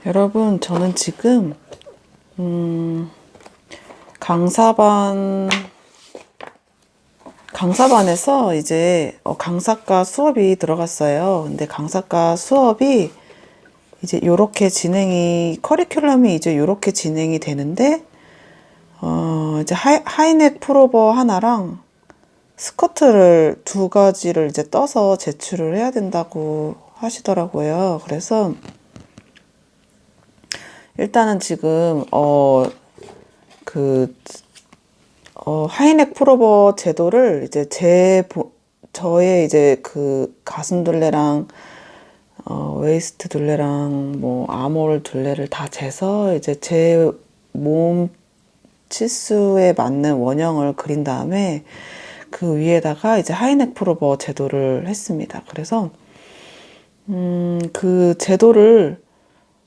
여러분, 저는 지금 강사반에서 이제 강사과 수업이 들어갔어요. 근데 강사과 수업이 이제 요렇게 커리큘럼이 이제 요렇게 진행이 되는데, 이제 하이넥 풀오버 하나랑 스커트를 두 가지를 이제 떠서 제출을 해야 된다고 하시더라고요. 그래서 일단은 지금 그 하이넥 풀오버 제도를 이제 저의 이제 그 가슴 둘레랑 웨이스트 둘레랑 뭐 아몰 둘레를 다 재서 이제 제 몸 치수에 맞는 원형을 그린 다음에 그 위에다가 이제 하이넥 풀오버 제도를 했습니다. 그래서 그 제도를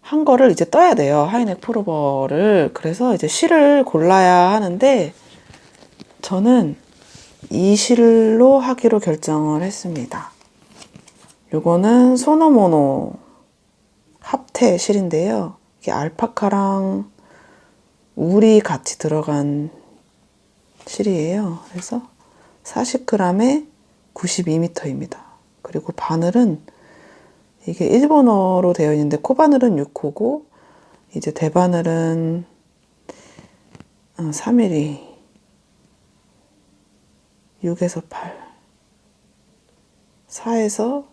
한 거를 이제 떠야 돼요. 하이넥 풀오버를. 그래서 이제 실을 골라야 하는데 저는 이 실로 하기로 결정을 했습니다. 요거는 소노모노 합태 실인데요. 이게 알파카랑 울이 같이 들어간 실이에요. 그래서 40g에 92m입니다. 그리고 바늘은 이게 일본어로 되어 있는데 코바늘은 6호고 이제 대바늘은 3mm 6에서 8 4에서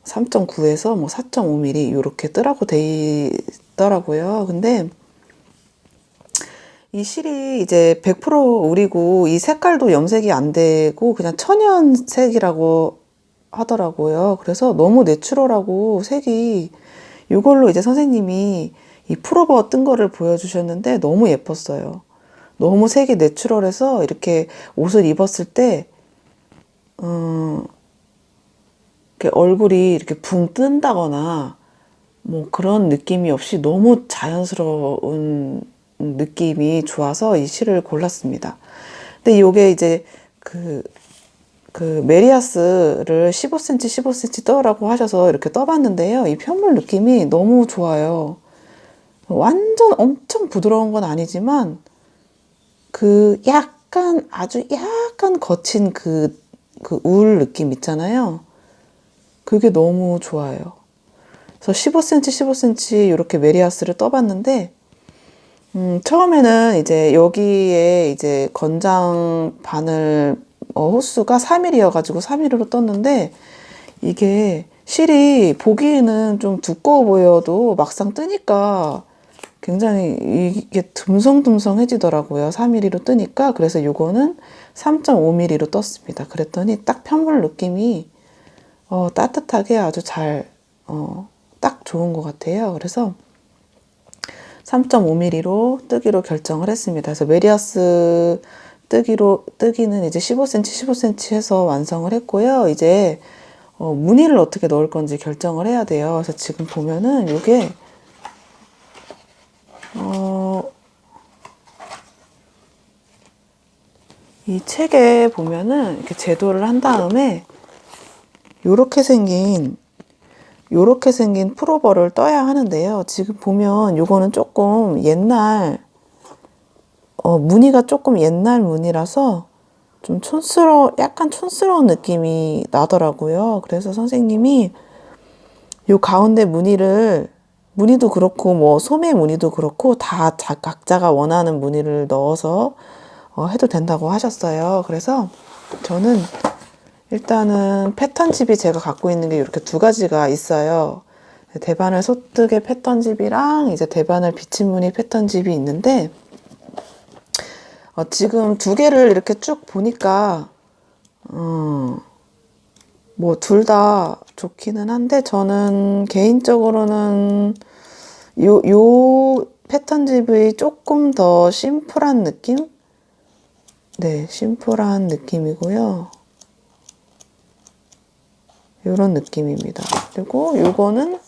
3.9에서 뭐 4.5mm 이렇게 뜨라고 돼 있더라고요. 근데 이 실이 이제 100% 울이고 이 색깔도 염색이 안 되고 그냥 천연색이라고 하더라고요. 그래서 너무 내추럴하고 색이 이걸로 이제 선생님이 이 풀오버 뜬 거를 보여주셨는데 너무 예뻤어요. 너무 색이 내추럴해서 이렇게 옷을 입었을 때 이렇게 얼굴이 이렇게 붕 뜬다거나 뭐 그런 느낌이 없이 너무 자연스러운 느낌이 좋아서 이 실을 골랐습니다. 근데 이게 이제 그 메리아스를 15cm, 15cm 떠라고 하셔서 이렇게 떠봤는데요. 이 편물 느낌이 너무 좋아요. 완전 엄청 부드러운 건 아니지만 그 약간 아주 약간 거친 울 느낌 있잖아요. 그게 너무 좋아요. 그래서 15cm, 15cm 이렇게 메리아스를 떠봤는데 처음에는 이제 여기에 이제 건장 바늘 호수가 3mm여가지고 3mm로 떴는데 이게 실이 보기에는 좀 두꺼워 보여도 막상 뜨니까 굉장히 이게 듬성듬성해지더라고요. 3mm로 뜨니까. 그래서 요거는 3.5mm로 떴습니다. 그랬더니 딱 편물 느낌이 따뜻하게 아주 딱 좋은 것 같아요. 그래서 3.5mm로 뜨기로 결정을 했습니다. 그래서 메리아스 뜨기는 이제 15cm, 15cm 해서 완성을 했고요. 이제 무늬를 어떻게 넣을 건지 결정을 해야 돼요. 그래서 지금 보면은 이게 이 책에 보면은 이렇게 제도를 한 다음에 요렇게 생긴 풀오버를 떠야 하는데요. 지금 보면 요거는 조금 무늬가 조금 옛날 무늬라서 좀 약간 촌스러운 느낌이 나더라고요. 그래서 선생님이 요 가운데 무늬도 그렇고 뭐 소매 무늬도 그렇고 다 각자가 원하는 무늬를 넣어서 해도 된다고 하셨어요. 그래서 저는 일단은 패턴집이 제가 갖고 있는 게 이렇게 두 가지가 있어요. 대바늘 소뜨개 패턴집이랑 이제 대바늘 비침무늬 패턴집이 있는데 지금 두 개를 이렇게 쭉 보니까 뭐 둘 다 좋기는 한데 저는 개인적으로는 요 패턴집이 조금 더 심플한 느낌? 네, 심플한 느낌이고요. 요런 느낌입니다. 그리고 요거는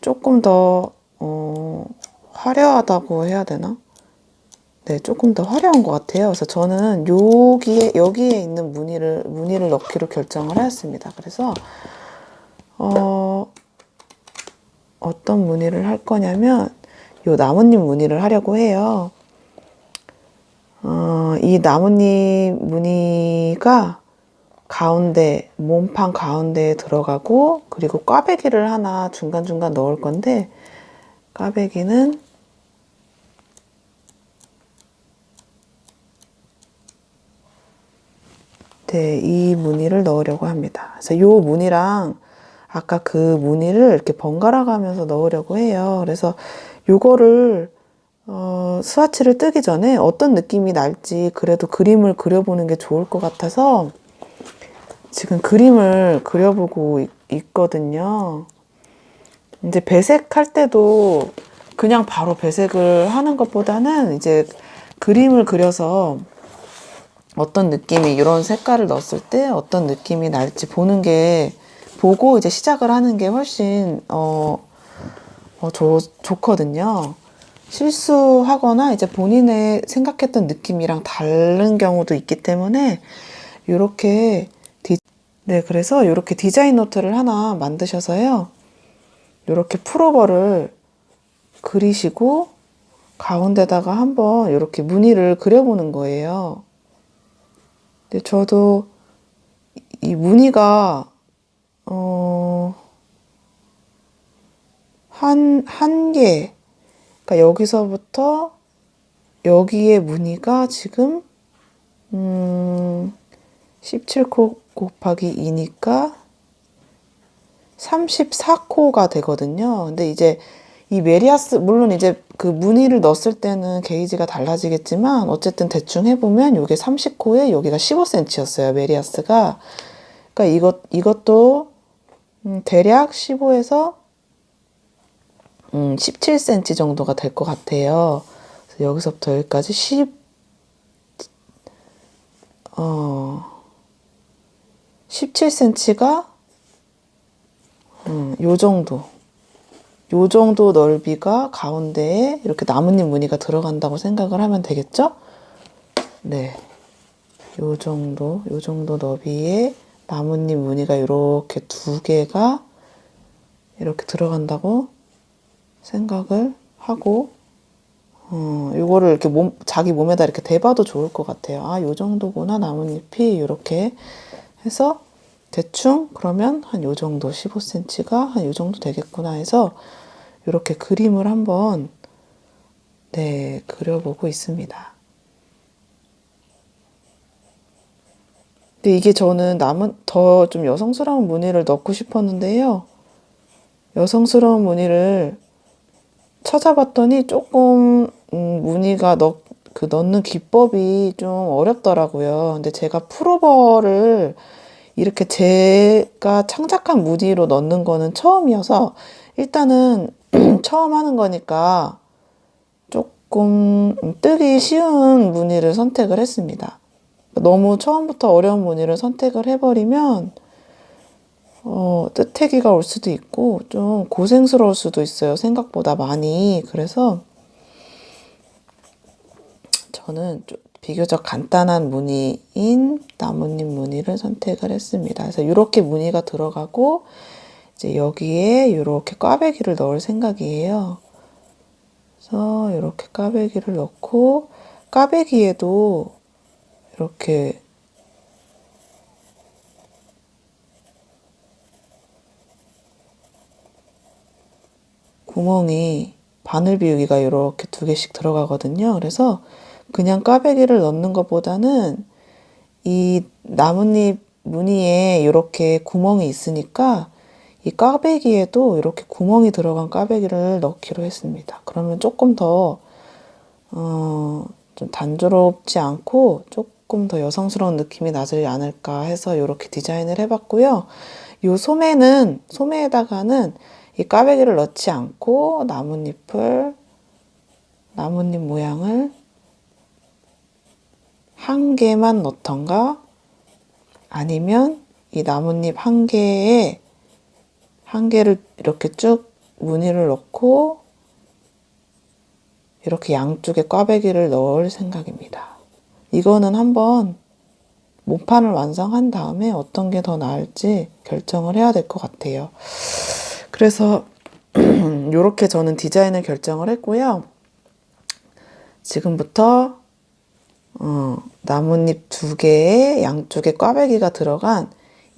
조금 더 화려하다고 해야 되나? 네, 조금 더 화려한 것 같아요. 그래서 저는 여기에 있는 무늬를 넣기로 결정을 하였습니다. 그래서 어떤 무늬를 할 거냐면 요 나뭇잎 무늬를 하려고 해요. 이 나뭇잎 무늬가 가운데, 몸판 가운데에 들어가고, 그리고 꽈배기를 하나 중간중간 넣을 건데, 꽈배기는 네, 이 무늬를 넣으려고 합니다. 그래서 이 무늬랑 아까 그 무늬를 이렇게 번갈아 가면서 넣으려고 해요. 그래서 요거를 스와치를 뜨기 전에 어떤 느낌이 날지 그래도 그림을 그려보는 게 좋을 것 같아서 지금 그림을 그려보고 있거든요. 이제 배색할 때도 그냥 바로 배색을 하는 것보다는 이제 그림을 그려서 어떤 느낌이 이런 색깔을 넣었을 때 어떤 느낌이 날지 보고 이제 시작을 하는 게 훨씬 좋거든요. 실수하거나 이제 본인의 생각했던 느낌이랑 다른 경우도 있기 때문에 이렇게 네, 그래서 이렇게 디자인 노트를 하나 만드셔서요. 이렇게 풀오버를 그리시고 가운데다가 한번 이렇게 무늬를 그려보는 거예요. 근데 저도 이 무늬가 한 개, 그러니까 여기서부터 여기에 무늬가 지금 17코 곱하기 2니까 34코가 되거든요. 근데 이제 이 메리아스, 물론 이제 그 무늬를 넣었을 때는 게이지가 달라지겠지만, 어쨌든 대충 해보면 요게 30코에 여기가 15cm였어요, 메리아스가. 그러니까 이것도 대략 15에서 17cm 정도가 될 것 같아요. 그래서 여기서부터 여기까지 17cm가 요 정도. 요 정도 넓이가 가운데에 이렇게 나뭇잎 무늬가 들어간다고 생각을 하면 되겠죠? 네. 요 정도 너비에 나뭇잎 무늬가 이렇게 두 개가 이렇게 들어간다고 생각을 하고, 요거를 이렇게 자기 몸에다 이렇게 대봐도 좋을 것 같아요. 아, 요 정도구나, 나뭇잎이. 이렇게 해서 대충 그러면 한 요 정도, 15cm가 한 요 정도 되겠구나 해서 이렇게 그림을 한번 네, 그려보고 있습니다. 근데 이게 저는 더 좀 여성스러운 무늬를 넣고 싶었는데요. 여성스러운 무늬를 찾아봤더니 조금 무늬가 넣는 기법이 좀 어렵더라고요. 근데 제가 풀오버를 이렇게 제가 창작한 무늬로 넣는 거는 처음이어서 일단은 처음 하는 거니까 조금 뜨기 쉬운 무늬를 선택을 했습니다. 너무 처음부터 어려운 무늬를 선택을 해버리면 뜨태기가 올 수도 있고 좀 고생스러울 수도 있어요. 생각보다 많이. 그래서 저는 좀 비교적 간단한 무늬인 나뭇잎 무늬를 선택을 했습니다. 그래서 이렇게 무늬가 들어가고 이제 여기에 이렇게 꽈배기를 넣을 생각이에요. 그래서 이렇게 꽈배기를 넣고 꽈배기에도 이렇게 구멍이 바늘 비우기가 이렇게 두 개씩 들어가거든요. 그래서 그냥 꽈배기를 넣는 것보다는 이 나뭇잎 무늬에 이렇게 구멍이 있으니까 이 꽈배기에도 이렇게 구멍이 들어간 꽈배기를 넣기로 했습니다. 그러면 조금 더 좀 단조롭지 않고 조금 더 여성스러운 느낌이 나지 않을까 해서 이렇게 디자인을 해봤고요. 이 소매에다가는 이 꽈배기를 넣지 않고 나뭇잎 모양을 한 개만 넣던가 아니면 이 나뭇잎 한 개를 이렇게 쭉 무늬를 넣고 이렇게 양쪽에 꽈배기를 넣을 생각입니다. 이거는 한번 모판을 완성한 다음에 어떤 게 더 나을지 결정을 해야 될 것 같아요. 그래서 이렇게 저는 디자인을 결정을 했고요. 지금부터 나뭇잎 2개에 양쪽에 꽈배기가 들어간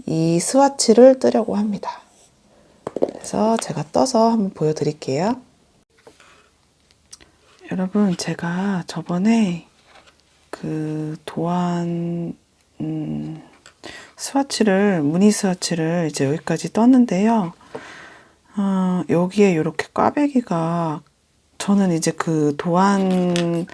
이 스와치를 뜨려고 합니다. 그래서 제가 떠서 한번 보여드릴게요. 여러분, 제가 저번에 그 도안 스와치를, 무늬 스와치를 이제 여기까지 떴는데요. 여기에 이렇게 꽈배기가, 저는 이제 그 도안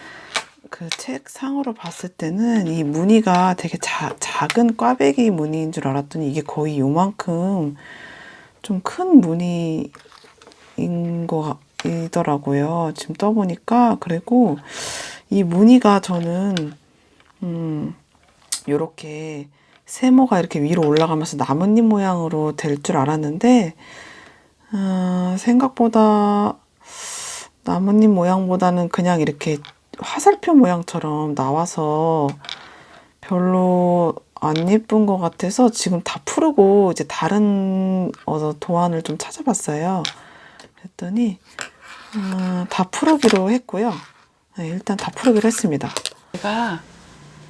그 책상으로 봤을 때는 이 무늬가 되게 작은 꽈배기 무늬인 줄 알았더니 이게 거의 요만큼 좀 큰 무늬인 이더라고요. 지금 떠보니까. 그리고 이 무늬가 저는 요렇게 세모가 이렇게 위로 올라가면서 나뭇잎 모양으로 될 줄 알았는데 생각보다 나뭇잎 모양보다는 그냥 이렇게 화살표 모양처럼 나와서 별로 안 예쁜 것 같아서 지금 다 푸르고 이제 다른 도안을 좀 찾아봤어요. 그랬더니 다 푸르기로 했고요. 네, 일단 다 푸르기로 했습니다. 제가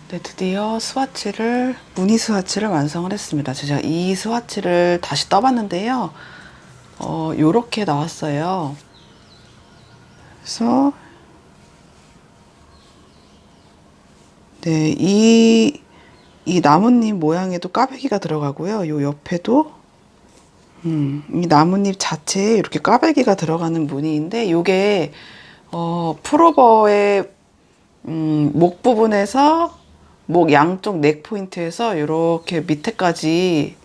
드디어 스와치를, 무늬 스와치를 완성을 했습니다. 제가 이 스와치를 다시 떠봤는데요. 요렇게 나왔어요. 그래서 네, 이 나뭇잎 모양에도 꽈배기가 들어가고요. 요 옆에도 이 나뭇잎 자체에 이렇게 꽈배기가 들어가는 무늬인데 요게 풀오버의 목 부분에서 목 양쪽 넥 포인트에서 이렇게 밑에까지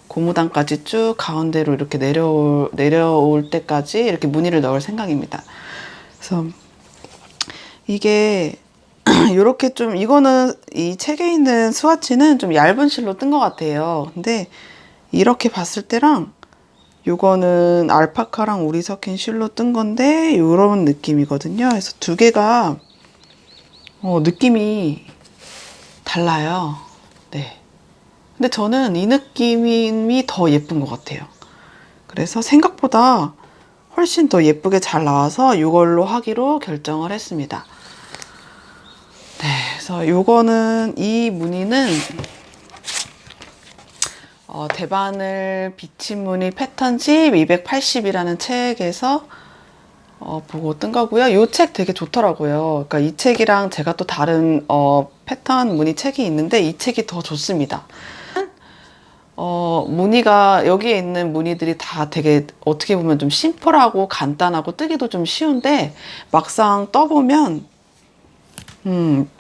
고무단까지 쭉 가운데로 이렇게 내려올 때까지 이렇게 무늬를 넣을 생각입니다. 그래서 이게 이렇게 좀, 이거는 이 책에 있는 스와치는 좀 얇은 실로 뜬 것 같아요. 근데 이렇게 봤을 때랑 요거는 알파카랑 우리 섞인 실로 뜬 건데 요런 느낌이거든요. 그래서 두 개가 느낌이 달라요. 네. 근데 저는 이 느낌이 더 예쁜 것 같아요. 그래서 생각보다 훨씬 더 예쁘게 잘 나와서 이걸로 하기로 결정을 했습니다. 네, 그래서 요거는, 이 무늬는 대바늘 비치무늬 패턴집 280이라는 책에서 보고 뜬 거고요. 요 책 되게 좋더라고요. 그러니까 이 책이랑 제가 또 다른 패턴 무늬 책이 있는데 이 책이 더 좋습니다. 무늬가, 여기에 있는 무늬들이 다 되게 어떻게 보면 좀 심플하고 간단하고 뜨기도 좀 쉬운데 막상 떠보면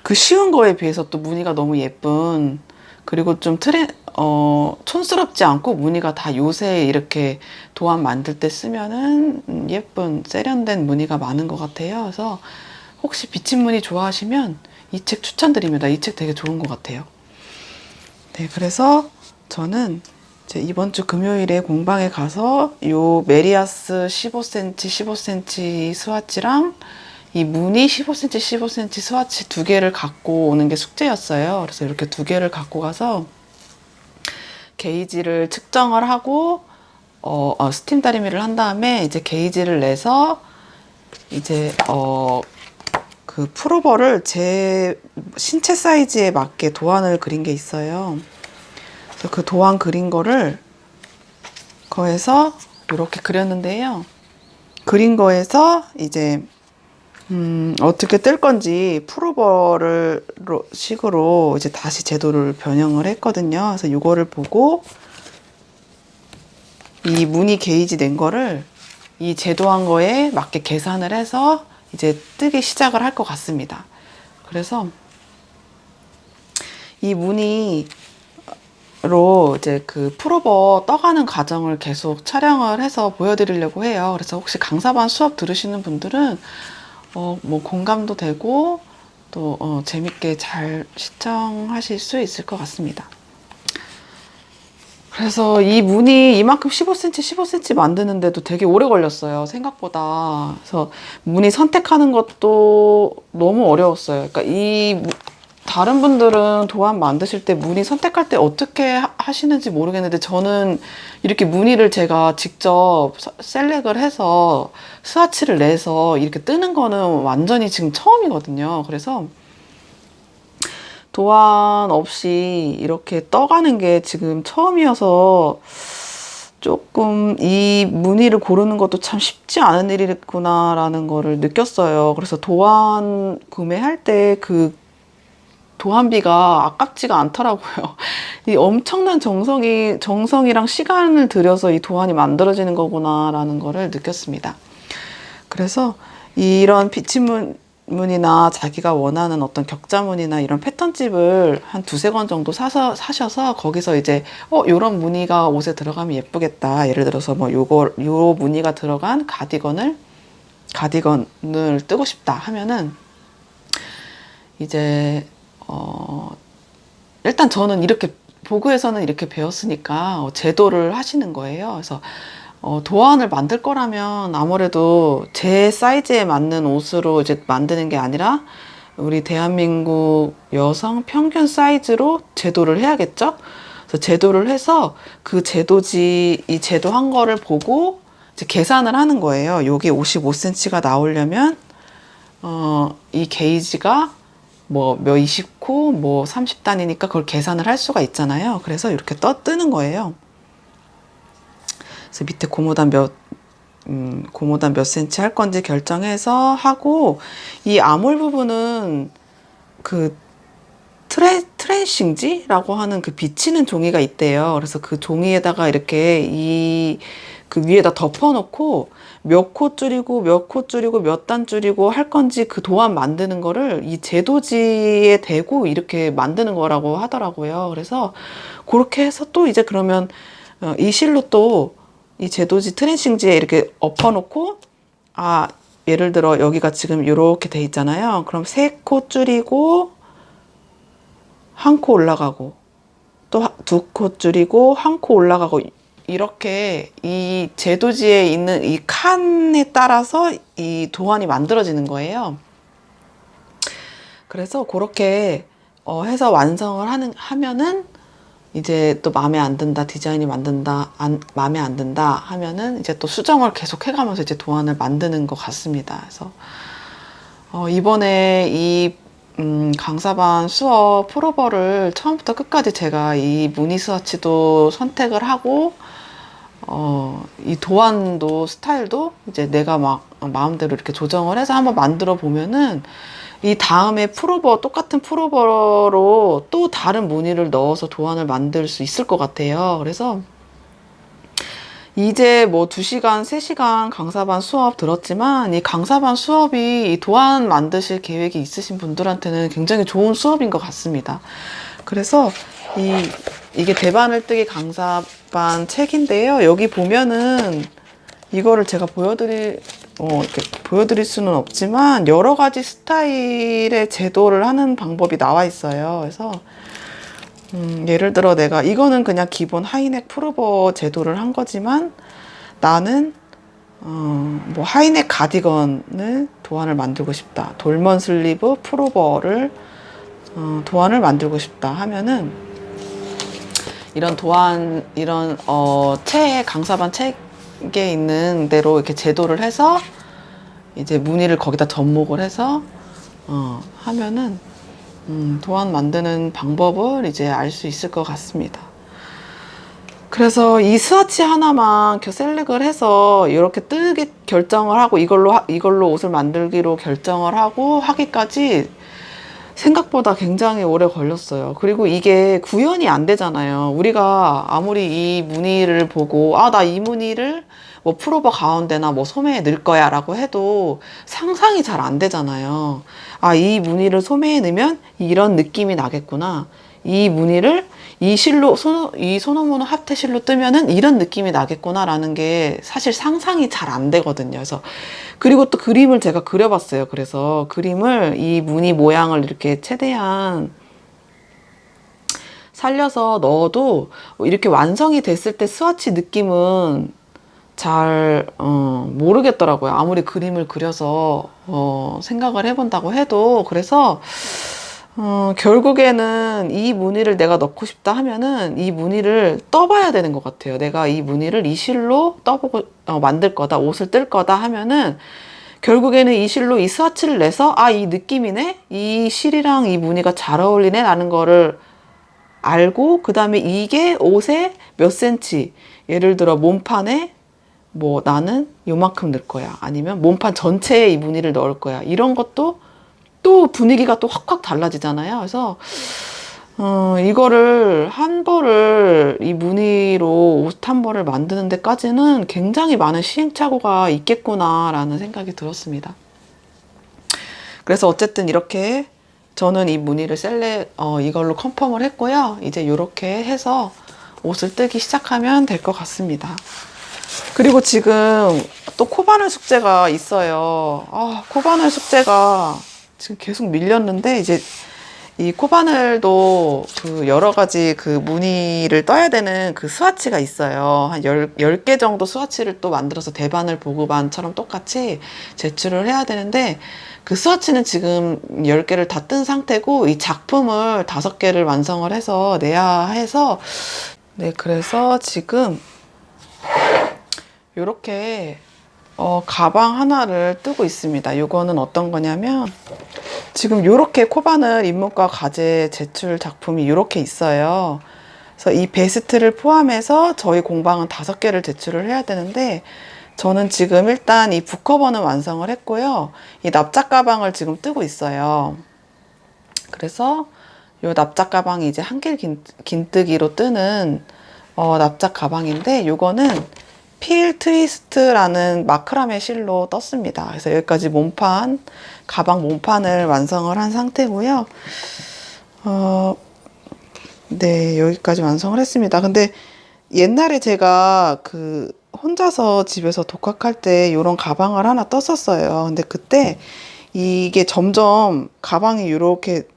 그 쉬운 거에 비해서 또 무늬가 너무 예쁜, 그리고 좀 촌스럽지 않고 무늬가 다 요새 이렇게 도안 만들 때 쓰면은 예쁜 세련된 무늬가 많은 것 같아요. 그래서 혹시 비침무늬 좋아하시면 이 책 추천드립니다. 이 책 되게 좋은 것 같아요. 네, 그래서 저는 이제 이번 주 금요일에 공방에 가서 요 메리아스 15cm, 15cm 스와치랑 이 무늬 15cm, 15cm 스와치 2개를 갖고 오는 게 숙제였어요. 그래서 이렇게 2개를 갖고 가서 게이지를 측정을 하고 스팀 다리미를 한 다음에 이제 게이지를 내서 이제 그 풀오버를 제 신체 사이즈에 맞게 도안을 그린 게 있어요. 그래서 그 도안 그린 거를 거에서 이렇게 그렸는데요. 그린 거에서 이제 어떻게 뜰 건지 풀오버를 식으로 이제 다시 제도를 변형을 했거든요. 그래서 이거를 보고 이 무늬 게이지 낸 거를 이 제도한 거에 맞게 계산을 해서 이제 뜨기 시작을 할 것 같습니다. 그래서 이 무늬로 이제 그 풀오버 떠가는 과정을 계속 촬영을 해서 보여드리려고 해요. 그래서 혹시 강사반 수업 들으시는 분들은 뭐 공감도 되고 또 재밌게 잘 시청하실 수 있을 것 같습니다. 그래서 이 무늬 이만큼 15cm, 15cm 만드는데도 되게 오래 걸렸어요. 생각보다. 그래서 무늬 선택하는 것도 너무 어려웠어요. 그러니까 다른 분들은 도안 만드실 때 무늬 선택할 때 어떻게 하시는지 모르겠는데 저는 이렇게 무늬를 제가 직접 셀렉을 해서 스와치를 내서 이렇게 뜨는 거는 완전히 지금 처음이거든요. 그래서 도안 없이 이렇게 떠가는 게 지금 처음이어서 조금 이 무늬를 고르는 것도 참 쉽지 않은 일이구나라는 거를 느꼈어요. 그래서 도안 구매할 때 그 도안비가 아깝지가 않더라고요. 이 엄청난 정성이랑 시간을 들여서 이 도안이 만들어지는 거구나라는 거를 느꼈습니다. 그래서 이런 비치무늬나 자기가 원하는 어떤 격자무늬나 이런 패턴집을 한 두세 권 정도 사셔서 거기서 이제 요런 무늬가 옷에 들어가면 예쁘겠다. 예를 들어서 뭐 요 무늬가 들어간 가디건을 뜨고 싶다 하면은 이제 일단 저는 이렇게 보그에서는 이렇게 배웠으니까 제도를 하시는 거예요. 그래서 도안을 만들 거라면 아무래도 제 사이즈에 맞는 옷으로 이제 만드는 게 아니라 우리 대한민국 여성 평균 사이즈로 제도를 해야겠죠? 그래서 제도를 해서 그 이 제도한 거를 보고 이제 계산을 하는 거예요. 여기 55cm가 나오려면 이 게이지가 뭐 29, 뭐 30단이니까 그걸 계산을 할 수가 있잖아요. 그래서 이렇게 뜨는 거예요. 그래서 밑에 고무단 몇 센치 할 건지 결정해서 하고, 이 아몰 부분은 그 트랜싱지라고 하는 그 비치는 종이가 있대요. 그래서 그 종이에다가 이렇게 그 위에다 덮어놓고 몇 코 줄이고 몇 코 줄이고 몇 단 줄이고 할 건지 그 도안 만드는 거를 이 제도지에 대고 이렇게 만드는 거라고 하더라고요. 그래서 그렇게 해서 또 이제 그러면 이 실로 또 이 제도지 트랜싱지에 이렇게 엎어놓고, 예를 들어 여기가 지금 이렇게 돼 있잖아요. 그럼 3코 줄이고 한 코 올라가고 또 2코 줄이고 한 코 올라가고, 이렇게 이 제도지에 있는 이 칸에 따라서 이 도안이 만들어지는 거예요. 그래서 그렇게 해서 완성을 하면은 이제 또 마음에 안 든다, 디자인이 마음에 안 든다 하면은 이제 또 수정을 계속 해가면서 이제 도안을 만드는 것 같습니다. 그래서 이번에 이 강사반 수업 프로버를 처음부터 끝까지 제가 이 무늬 스와치도 선택을 하고 이 도안도 스타일도 이제 내가 막 마음대로 이렇게 조정을 해서 한번 만들어 보면은 이 다음에 똑같은 프로버로 또 다른 무늬를 넣어서 도안을 만들 수 있을 것 같아요. 그래서 이제 뭐 2시간, 3시간 강사반 수업 들었지만 이 강사반 수업이 이 도안 만드실 계획이 있으신 분들한테는 굉장히 좋은 수업인 것 같습니다. 그래서 이게 대바늘 뜨기 강사반 책인데요. 여기 보면은 이거를 제가 이렇게 보여드릴 수는 없지만 여러 가지 스타일의 제도를 하는 방법이 나와 있어요. 그래서 예를 들어 이거는 그냥 기본 하이넥 프로버 제도를 한 거지만 나는 뭐 하이넥 가디건을 도안을 만들고 싶다. 돌먼 슬리브 프로버를 도안을 만들고 싶다 하면은 이런 강사반 책에 있는 대로 이렇게 제도를 해서 이제 무늬를 거기다 접목을 해서 하면은 도안 만드는 방법을 이제 알 수 있을 것 같습니다. 그래서 이 스와치 하나만 셀렉을 해서 이렇게 뜨게 결정을 하고 이걸로 옷을 만들기로 결정을 하고 하기까지 생각보다 굉장히 오래 걸렸어요. 그리고 이게 구현이 안 되잖아요. 우리가 아무리 이 무늬를 보고 나 이 무늬를 뭐 프로버 가운데나 뭐 소매에 넣을 거야 라고 해도 상상이 잘 안 되잖아요. 이 무늬를 소매에 넣으면 이런 느낌이 나겠구나. 이 무늬를 이 소노모노 하테 실로 뜨면은 이런 느낌이 나겠구나 라는 게 사실 상상이 잘 안 되거든요. 그래서 그리고 또 그림을 제가 그려봤어요. 그래서 그림을 이 무늬 모양을 이렇게 최대한 살려서 넣어도 이렇게 완성이 됐을 때 스와치 느낌은 잘 모르겠더라고요. 아무리 그림을 그려서 생각을 해본다고 해도. 그래서 결국에는 이 무늬를 내가 넣고 싶다 하면은 이 무늬를 떠봐야 되는 것 같아요. 내가 이 무늬를 이 실로 떠보고, 만들 거다, 옷을 뜰 거다 하면은 결국에는 이 실로 이 스와치를 내서 아, 이 느낌이네? 이 실이랑 이 무늬가 잘 어울리네? 라는 거를 알고 그 다음에 이게 옷에 몇 센치, 예를 들어 몸판에 뭐 나는 요만큼 넣을 거야, 아니면 몸판 전체에 이 무늬를 넣을 거야, 이런 것도 또 분위기가 또 확확 달라지잖아요. 그래서 이거를 한 벌을 이 무늬로 옷 한 벌을 만드는 데까지는 굉장히 많은 시행착오가 있겠구나라는 생각이 들었습니다. 그래서 어쨌든 이렇게 저는 이 무늬를 이걸로 컨펌을 했고요. 이제 이렇게 해서 옷을 뜨기 시작하면 될 것 같습니다. 그리고 지금 또 코바늘 숙제가 있어요. 코바늘 숙제가 지금 계속 밀렸는데, 이제 이 코바늘도 그 여러 가지 그 무늬를 떠야 되는 그 스와치가 있어요. 한 10개 정도 스와치를 또 만들어서 대바늘 보그반처럼 똑같이 제출을 해야 되는데, 그 스와치는 지금 10개를 다 뜬 상태고, 이 작품을 5개를 완성을 해서 내야 해서, 네, 그래서 지금 요렇게 가방 하나를 뜨고 있습니다. 요거는 어떤 거냐면, 지금 요렇게 코바늘 입문과 과제 제출 작품이 요렇게 있어요. 그래서 이 베스트를 포함해서 저희 공방은 5개를 제출을 해야 되는데, 저는 지금 일단 이 북커버는 완성을 했고요. 이 납작 가방을 지금 뜨고 있어요. 그래서 요 납작 가방이 이제 한길 긴뜨기로 뜨는 납작 가방인데, 요거는 필 트위스트라는 마크라메 실로 떴습니다. 그래서 여기까지 몸판, 가방 몸판을 완성을 한 상태고요. 네, 여기까지 완성을 했습니다. 근데 옛날에 제가 그 혼자서 집에서 독학할 때 이런 가방을 하나 떴었어요. 근데 그때 이게 점점 가방이 이렇게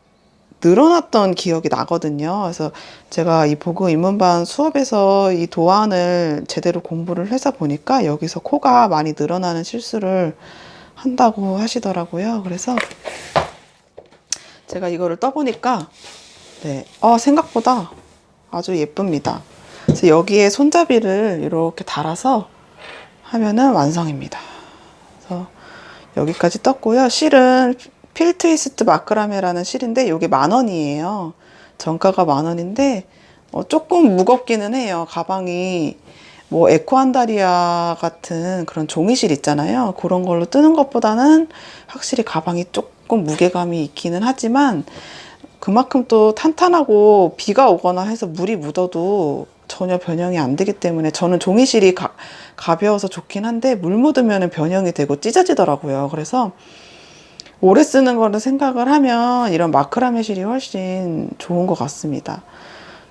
늘어났던 기억이 나거든요. 그래서 제가 이 보그 입문반 수업에서 이 도안을 제대로 공부를 해서 보니까 여기서 코가 많이 늘어나는 실수를 한다고 하시더라고요. 그래서 제가 이거를 떠보니까 네, 생각보다 아주 예쁩니다. 그래서 여기에 손잡이를 이렇게 달아서 하면은 완성입니다. 그래서 여기까지 떴고요. 실은 필 트위스트 마크라메라는 실인데 이게 10,000원이에요. 정가가 10,000원인데 조금 무겁기는 해요. 가방이 뭐 에코안다리아 같은 그런 종이실 있잖아요. 그런 걸로 뜨는 것보다는 확실히 가방이 조금 무게감이 있기는 하지만, 그만큼 또 탄탄하고 비가 오거나 해서 물이 묻어도 전혀 변형이 안 되기 때문에, 저는 종이실이 가벼워서 좋긴 한데 물 묻으면 변형이 되고 찢어지더라고요. 그래서 오래 쓰는 거를 생각을 하면 이런 마크라메 실이 훨씬 좋은 것 같습니다.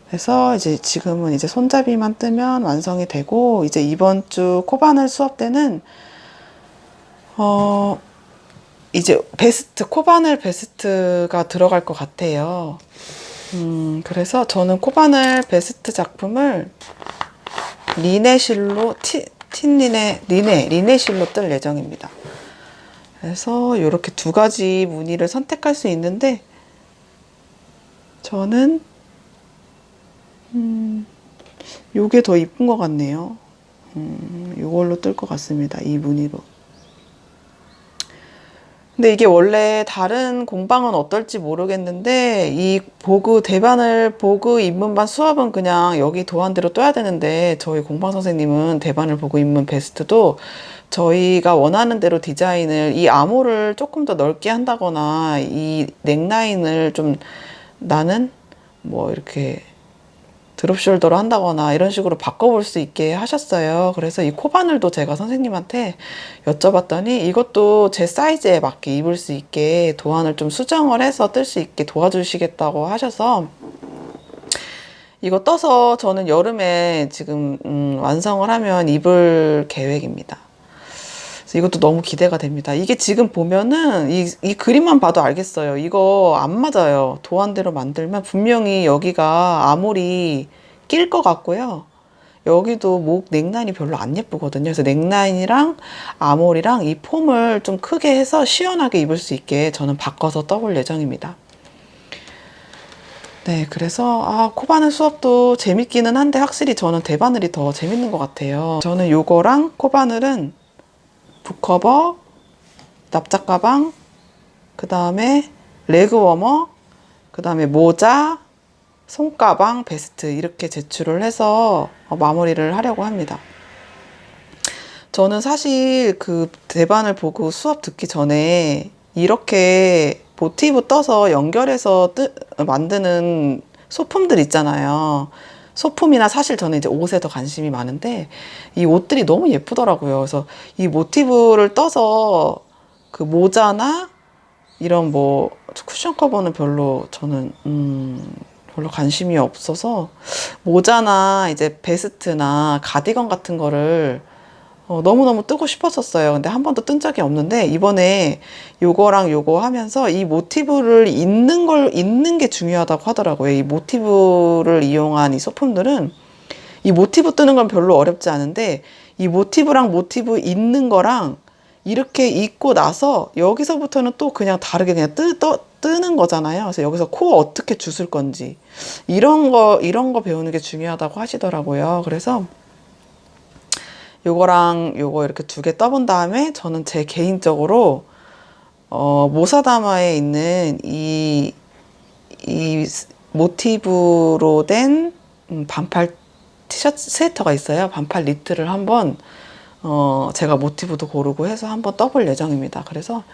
그래서 이제 지금은 이제 손잡이만 뜨면 완성이 되고, 이제 이번 주 코바늘 수업 때는 이제 베스트, 코바늘 베스트가 들어갈 것 같아요. 그래서 저는 코바늘 베스트 작품을 리네실로, 리네실로 뜰 예정입니다. 그래서 이렇게 2가지 무늬를 선택할 수 있는데, 저는 요게 더 이쁜 것 같네요. 요걸로 뜰 것 같습니다. 이 무늬로. 근데 이게 원래 다른 공방은 어떨지 모르겠는데, 이 대바늘 보그 입문반 수업은 그냥 여기 도안대로 떠야 되는데, 저희 공방 선생님은 대바늘 보그 입문 베스트도 저희가 원하는 대로 디자인을, 이 암호를 조금 더 넓게 한다거나 이 넥라인을 좀 나는 뭐 이렇게 드롭숄더로 한다거나 이런 식으로 바꿔볼 수 있게 하셨어요. 그래서 이 코바늘도 제가 선생님한테 여쭤봤더니 이것도 제 사이즈에 맞게 입을 수 있게 도안을 좀 수정을 해서 뜰 수 있게 도와주시겠다고 하셔서, 이거 떠서 저는 여름에 지금 완성을 하면 입을 계획입니다. 그래서 이것도 너무 기대가 됩니다. 이게 지금 보면은 이 그림만 봐도 알겠어요. 이거 안 맞아요. 도안대로 만들면 분명히 여기가 아몰이 낄 것 같고요. 여기도 목 넥라인이 별로 안 예쁘거든요. 그래서 넥라인이랑 아몰이랑 이 폼을 좀 크게 해서 시원하게 입을 수 있게 저는 바꿔서 떠볼 예정입니다. 네, 그래서 코바늘 수업도 재밌기는 한데 확실히 저는 대바늘이 더 재밌는 것 같아요. 저는 요거랑 코바늘은 북커버, 납작 가방, 그 다음에 레그 워머, 그 다음에 모자, 손가방, 베스트 이렇게 제출을 해서 마무리를 하려고 합니다. 저는 사실 그 대반을 보고 수업 듣기 전에 이렇게 모티브 떠서 연결해서 만드는 소품들 있잖아요. 소품이나 사실 저는 이제 옷에 더 관심이 많은데 이 옷들이 너무 예쁘더라고요. 그래서 이 모티브를 떠서 그 모자나 이런 뭐 쿠션 커버는 별로 저는 별로 관심이 없어서 모자나 이제 베스트나 가디건 같은 거를 너무너무 뜨고 싶었었어요. 근데 한 번도 뜬 적이 없는데 이번에 요거랑 요거 하면서 이 모티브를 입는 게 중요하다고 하더라고요. 이 모티브를 이용한 이 소품들은 이 모티브 뜨는 건 별로 어렵지 않은데 이 모티브랑 모티브 입는 거랑 이렇게 입고 나서 여기서부터는 또 그냥 다르게 그냥 뜨는 거잖아요. 그래서 여기서 코 어떻게 주술 건지 이런 거 배우는 게 중요하다고 하시더라고요. 그래서 요거랑 요거 이렇게 두 개 떠본 다음에 저는 제 개인적으로 모사다마에 있는 이 모티브로 된 반팔 티셔츠 스웨터가 있어요. 반팔 니트를 한번 제가 모티브도 고르고 해서 한번 떠볼 예정입니다. 그래서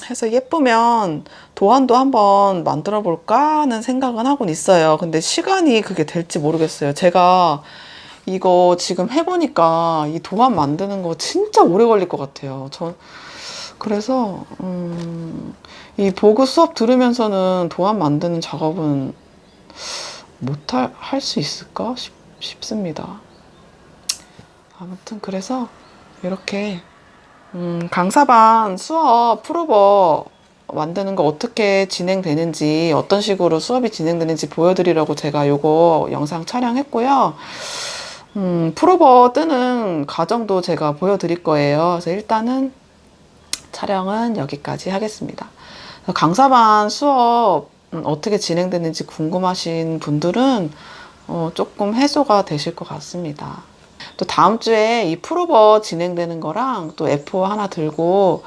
해서 예쁘면 도안도 한번 만들어 볼까 하는 생각은 하곤 있어요. 근데 시간이 그게 될지 모르겠어요. 제가 이거 지금 해보니까 이 도안 만드는 거 진짜 오래 걸릴 것 같아요. 그래서 이 보고 수업 들으면서는 도안 만드는 작업은 할 수 있을까 싶습니다. 아무튼 그래서 이렇게 강사반 수업 프로버 만드는 거 어떻게 진행되는지 어떤 식으로 수업이 진행되는지 보여드리려고 제가 요거 영상 촬영했고요. 프로버 뜨는 과정도 제가 보여드릴 거예요. 그래서 일단은 촬영은 여기까지 하겠습니다. 강사반 수업 어떻게 진행되는지 궁금하신 분들은 조금 해소가 되실 것 같습니다. 또 다음 주에 이 프로버 진행되는 거랑 또 F4 하나 들고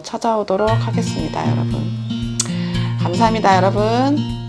찾아오도록 하겠습니다, 여러분. 감사합니다, 여러분.